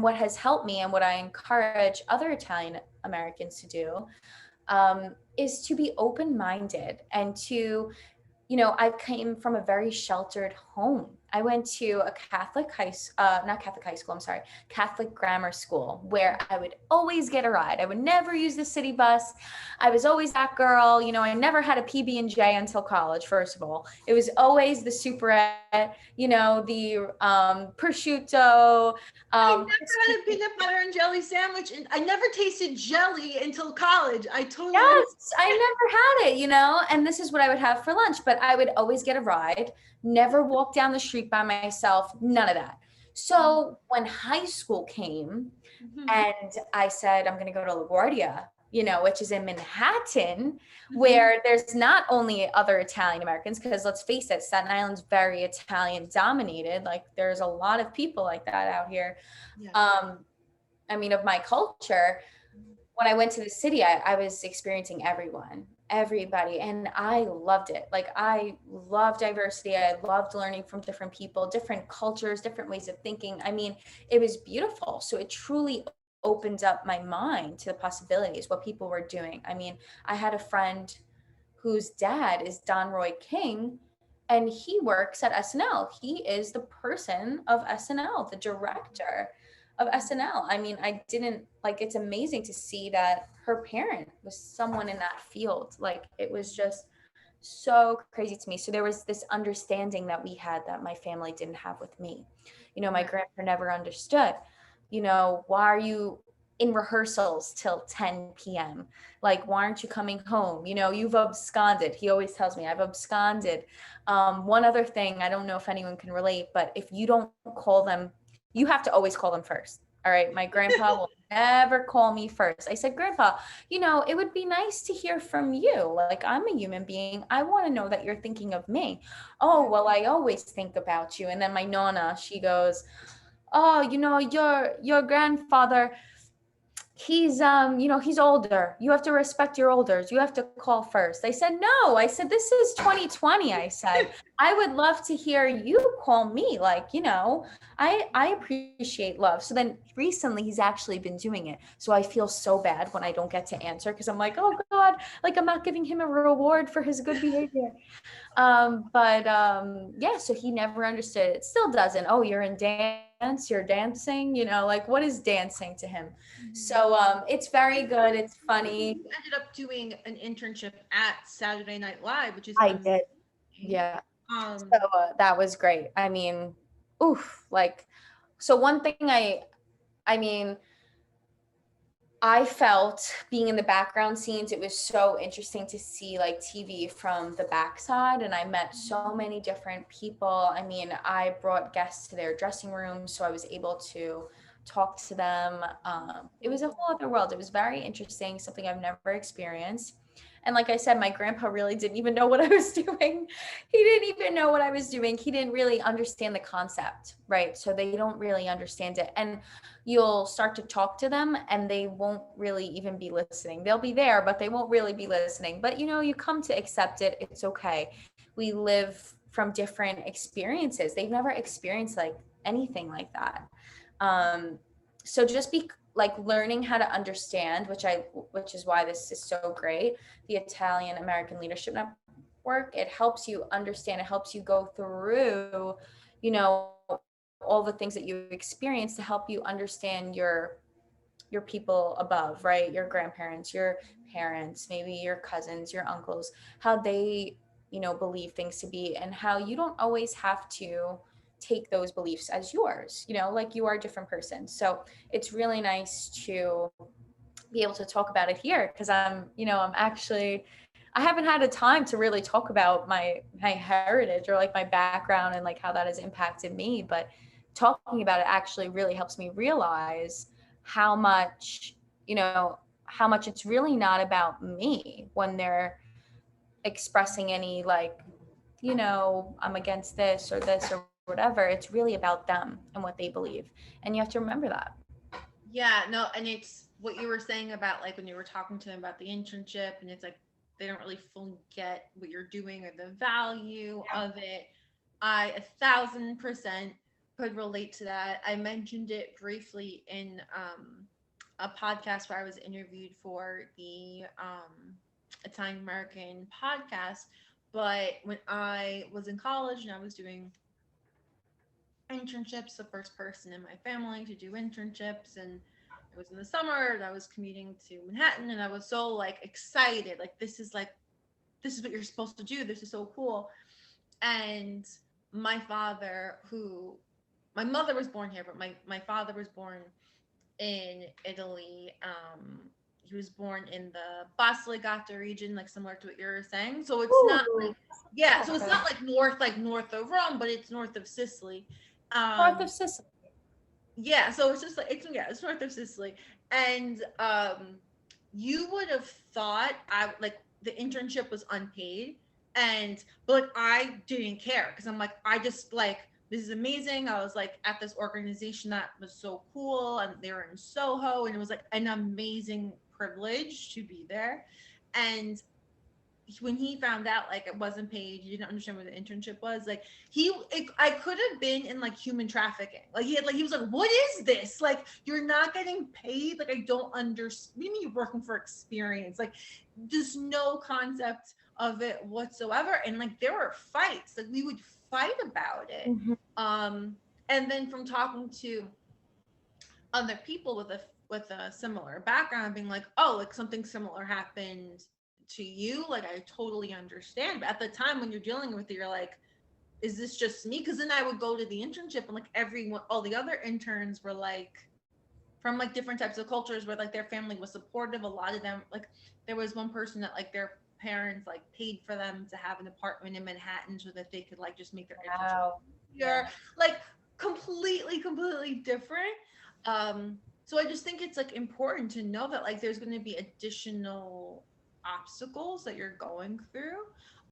what has helped me and what I encourage other Italian Americans to do is to be open-minded and to, I came from a very sheltered home. I went to a not Catholic high school, I'm sorry, Catholic grammar school, where I would always get a ride. I would never use the city bus. I was always that girl. I never had a PB&J until college, first of all. It was always the superette, the prosciutto. I never had a peanut butter and jelly sandwich, and I never tasted jelly until college. I totally Yes, understand. I never had it, and this is what I would have for lunch, but I would always get a ride, never walk down the street by myself, none of that. So when high school came and I said, I'm going to go to LaGuardia, which is in Manhattan, where there's not only other Italian Americans, because let's face it, Staten Island's very Italian dominated. Like there's a lot of people like that out here. Yeah. Of my culture. When I went to the city, I was experiencing everybody, and I loved it. Like I love diversity. I loved learning from different people, different cultures, different ways of thinking. It was beautiful. So it truly opened up my mind to the possibilities, what people were doing. I had a friend whose dad is Don Roy King, and he works at SNL. He is the person of SNL, the director of SNL. I didn't like, it's amazing to see that her parent was someone in that field. Like it was just so crazy to me. So there was this understanding that we had that my family didn't have with me. My grandpa never understood, why are you in rehearsals till 10 p.m.? Like, why aren't you coming home? You've absconded. He always tells me I've absconded. One other thing, I don't know if anyone can relate, but if you don't call them, you have to always call them first. All right. My grandpa will never call me first. I said, Grandpa, it would be nice to hear from you. Like, I'm a human being. I want to know that you're thinking of me. Oh, well, I always think about you. And then my nonna, she goes, oh, your grandfather, he's older. You have to respect your elders. You have to call first. I said, no. I said, this is 2020. I said, I would love to hear you call me. Like, I appreciate love. So then recently he's actually been doing it. So I feel so bad when I don't get to answer, because I'm like, oh God, like I'm not giving him a reward for his good behavior. Yeah, so he never understood it. Still doesn't. Oh, you're in dance, you're dancing, like what is dancing to him? So it's very good. It's funny. You ended up doing an internship at Saturday Night Live, which is I amazing. did. Yeah. Um, So that was great. Oof, like, so one thing I mean, I felt being in the background scenes, it was so interesting to see like TV from the backside. And I met so many different people. I brought guests to their dressing rooms, so I was able to talk to them. It was a whole other world. It was very interesting, something I've never experienced. And like I said, my grandpa really didn't even know what I was doing. He didn't even know what I was doing. He didn't really understand the concept, right? So they don't really understand it. And you'll start to talk to them and they won't really even be listening. They'll be there, but they won't really be listening. But you come to accept it. It's okay. We live from different experiences. They've never experienced like anything like that. So just be like learning how to understand, which is why this is so great. The Italian American Leadership Network, it helps you understand, it helps you go through, all the things that you experience to help you understand your people above, right? Your grandparents, your parents, maybe your cousins, your uncles, how they, believe things to be, and how you don't always have to take those beliefs as yours, like you are a different person. So it's really nice to be able to talk about it here, because I'm actually, I haven't had a time to really talk about my heritage or like my background and like how that has impacted me. But talking about it actually really helps me realize how much, how much it's really not about me when they're expressing any like, I'm against this or whatever. It's really about them and what they believe. And you have to remember that. yeah, no, and it's what you were saying about like when you were talking to them about the internship, and it's like they don't really fully get what you're doing or the value of it. I 1,000% could relate to that. I mentioned it briefly in a podcast where I was interviewed for the Italian American podcast. But when I was in college and I was doing internships, the first person in my family to do internships, and it was in the summer, and I was commuting to Manhattan, and I was so like excited, like this is what you're supposed to do. This is so cool. And my father, who my mother was born here, but my father was born in Italy. He was born in the Basilicata region, like similar to what you were saying. So it's not Ooh, like, yeah, so it's okay. not like north of Rome, but it's north of Sicily. North Um, of Sicily. yeah, so it's just like it's north of Sicily, and you would have thought I like the internship was unpaid, and but like, I didn't care because I'm like I just like this is amazing. I was like at this organization that was so cool, and they were in Soho, and it was like an amazing privilege to be there, and when he found out like it wasn't paid, he didn't understand what the internship was. Like I could have been in like human trafficking. Like he was like, "What is this? Like you're not getting paid? Like I don't understand. What do you mean you're working for experience? Like just no concept of it whatsoever." And like there were fights. Like we would fight about it. Mhm. Um, and then from talking to other people with a similar background being like, oh, like something similar happened to you, like I totally understand. But at the time when you're dealing with it, you're like, is this just me? Because then I would go to the internship and like everyone, all the other interns were like from like different types of cultures where like their family was supportive. A lot of them, like there was one person that like their parents like paid for them to have an apartment in Manhattan so that they could like just make their internship Wow. here. Yeah. Like completely different. So I just think it's like important to know that like there's going to be additional obstacles that you're going through.